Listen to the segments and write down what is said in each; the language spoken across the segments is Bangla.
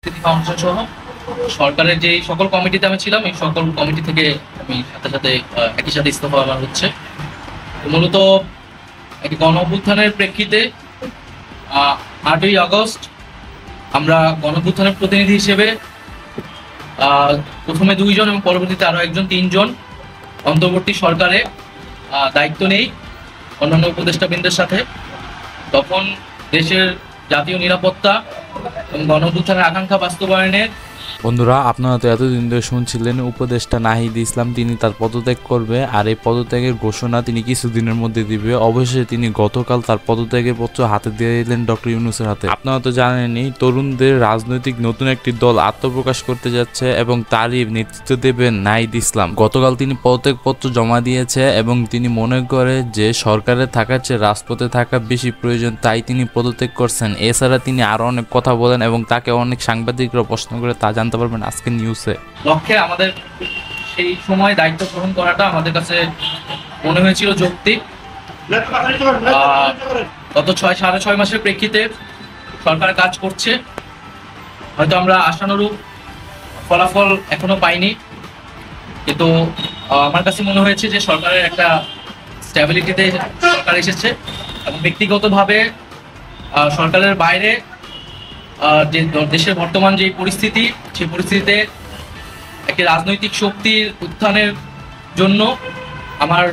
সিটি ফাউন্ডেশন সহ সরকারের যে সকল কমিটিতে আমি ছিলাম, এই সকল কমিটি থেকে আমি সাথে সাথে একই সাথে ইস্তফা আমার হচ্ছে। মূলত একটি গণ অভ্যুত্থানের প্রেক্ষিতে 8ই আগস্ট আমরা গণ অভ্যুত্থানের প্রতিনিধি হিসেবে প্রথমে 2 জন এবং পরবর্তীতে আরও একজন 3 জন অন্তর্বর্তী সরকারে দায়িত্ব নেই অন্যান্য উপদেষ্টাবৃন্দের সাথে। তখন দেশের জাতীয় নিরাপত্তা এবং গণ অভ্যুত্থানের আকাঙ্ক্ষা বাস্তবায়নের বন্ধুরা, আপনারা তো এতদিন ধরে শুনছিলেন উপদেষ্টা নাহিদ ইসলাম তিনি তার পদত্যাগ করবে, আর এই পদত্যাগের ঘোষণা তিনি কিছুদিনের মধ্যে দিবে। অবশ্যই তিনি গতকাল তার পদত্যাগের পত্র হাতে দিয়ে দিলেন ডক্টর ইউনূসের হাতে। আপনারা তো জানেনই, তরুণদের রাজনৈতিক নতুন একটি দল আত্মপ্রকাশ করতে যাচ্ছে এবং তারই নেতৃত্ব দেবেন নাহিদ ইসলাম। গতকাল তিনি পদত্যাগ পত্র জমা দিয়েছে এবং তিনি মনে করে যে সরকারে থাকার চেয়ে রাজপথে থাকা বেশি প্রয়োজন, তাই তিনি পদত্যাগ করছেন। এছাড়া তিনি আরো অনেক কথা বলেন এবং তাকে অনেক সাংবাদিকরা প্রশ্ন করে তা জানতে পারবেন আজকের নিউজে। লক্ষ্যে আমাদের সেই সময় দায়িত্ব গ্রহণ করাটা আমাদের কাছে মনে হয়েছিল যৌক্তিক। গত 6.5 মাসের প্রেক্ষিতে সরকার কাজ করছে, হয়তো আমরা আশানুরূপ ফলাফল এখনো পাইনি, কিন্তু আমার কাছে মনে হয়েছে যে সরকারের একটা স্ট্যাবিলিটিতে সরকার এসেছে এবং ব্যক্তিগতভাবে সরকারের বাইরে যে দেশের বর্তমান যে পরিস্থিতি, সেই পরিস্থিতিতে একটি রাজনৈতিক শক্তির উত্থানের জন্য আমার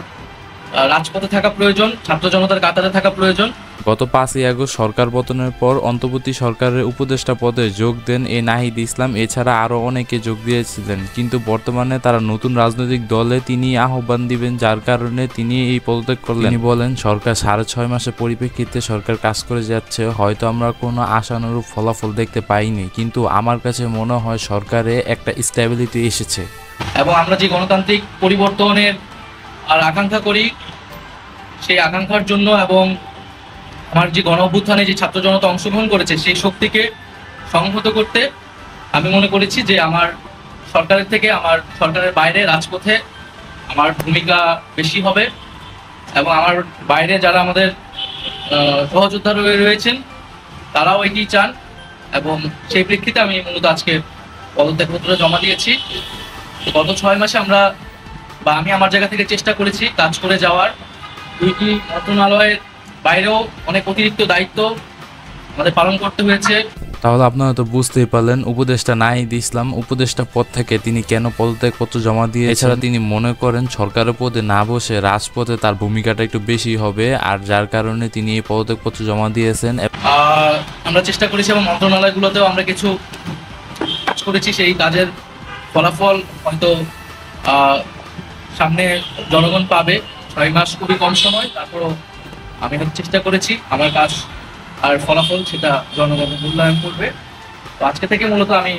রাজপথে থাকা প্রয়োজন, ছাত্র জনতার কাতারে থাকা প্রয়োজন। গত 5ই আগস্ট সরকার পতনের পর অন্তর্বর্তী সরকারের উপদেষ্টা পদে যোগ দেন এই নাহিদ ইসলাম। এছাড়া আরও অনেকে যোগ দিয়েছিলেন, কিন্তু বর্তমানে তারা নতুন রাজনৈতিক দলে তিনি আহ্বান দিবেন, যার কারণে তিনি এই পদত্যাগ করলেন। তিনি বলেন, সরকার 6.5 মাসের পরিপ্রেক্ষিতে সরকার কাজ করে যাচ্ছে, হয়তো আমরা কোনো আশানুরূপ ফলাফল দেখতে পাইনি, কিন্তু আমার কাছে মনে হয় সরকারে একটা স্ট্যাবিলিটি এসেছে এবং আমরা যে গণতান্ত্রিক পরিবর্তনের আর আকাঙ্ক্ষা করি, সেই আকাঙ্ক্ষার জন্য এবং আমার যে গণ অভ্যুত্থানে যে ছাত্র জনতা অংশগ্রহণ করেছে সেই শক্তিকে সংহত করতে আমি মনে করেছি যে আমার সরকারের থেকে আমার সরকারের বাইরে রাজপথে আমার ভূমিকা বেশি হবে এবং আমার বাইরে যারা আমাদের সহযোদ্ধা রয়েছেন তারাও এটি চান, এবং সেই প্রেক্ষিতে আমি মূলত আজকে পদত্যাগপত্র জমা দিয়েছি। গত 6 মাসে আমি আমার জায়গা থেকে চেষ্টা করেছি কাজ করে যাওয়ার। 2টি মন্ত্রণালয়ের বাইরেও অনেক অতিরিক্ত দায়িত্ব আমাদের পালন করতে হয়েছে। তাহলে আপনারা তো বুঝতেই পারলেন উপদেষ্টা নাহিদ ইসলাম উপদেষ্টা পদ থেকে তিনি কেন পদত্যাগপত্র জমা দিয়ে। এছাড়া তিনি মনে করেন সরকারের পদে না বসে রাজপথে তার ভূমিকাটা একটু বেশি হবে, আর যার কারণে তিনি এই পদত্যাগপত্র জমা দিয়েছেন। আমরা চেষ্টা করেছি এবং মন্ত্রণালয়গুলোতেও আমরা কিছু কাজ করেছি, সেই কাজের ফলাফল হয়তো সামনে জনগণ পাবে। 6 মাস খুবই কম সময়, তারপরও আমি চেষ্টা করেছি আমার কাজ আর ফলাফল সেটা জনগণ মূল্যায়ন করবে। তো আজকে থেকে মূলত আমি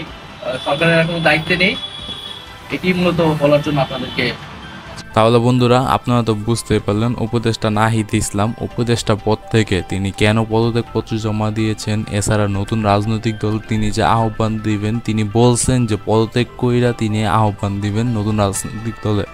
সরকারের কোনো দায়িত্বে নেই, এটি মূলত বলার জন্য আপনাদেরকে। তাহলে বন্ধুরা, আপনারা তো বুঝতেই পারলেন উপদেষ্টা নাহিদ ইসলাম উপদেষ্টা পদ থেকে তিনি কেন পদত্যাগপত্র জমা দিয়েছেন। এছাড়া নতুন রাজনৈতিক দল তিনি যে আহ্বান দিবেন, তিনি বলছেন যে পদত্যাগ কইরা তিনি আহ্বান দিবেন নতুন রাজনৈতিক দলে।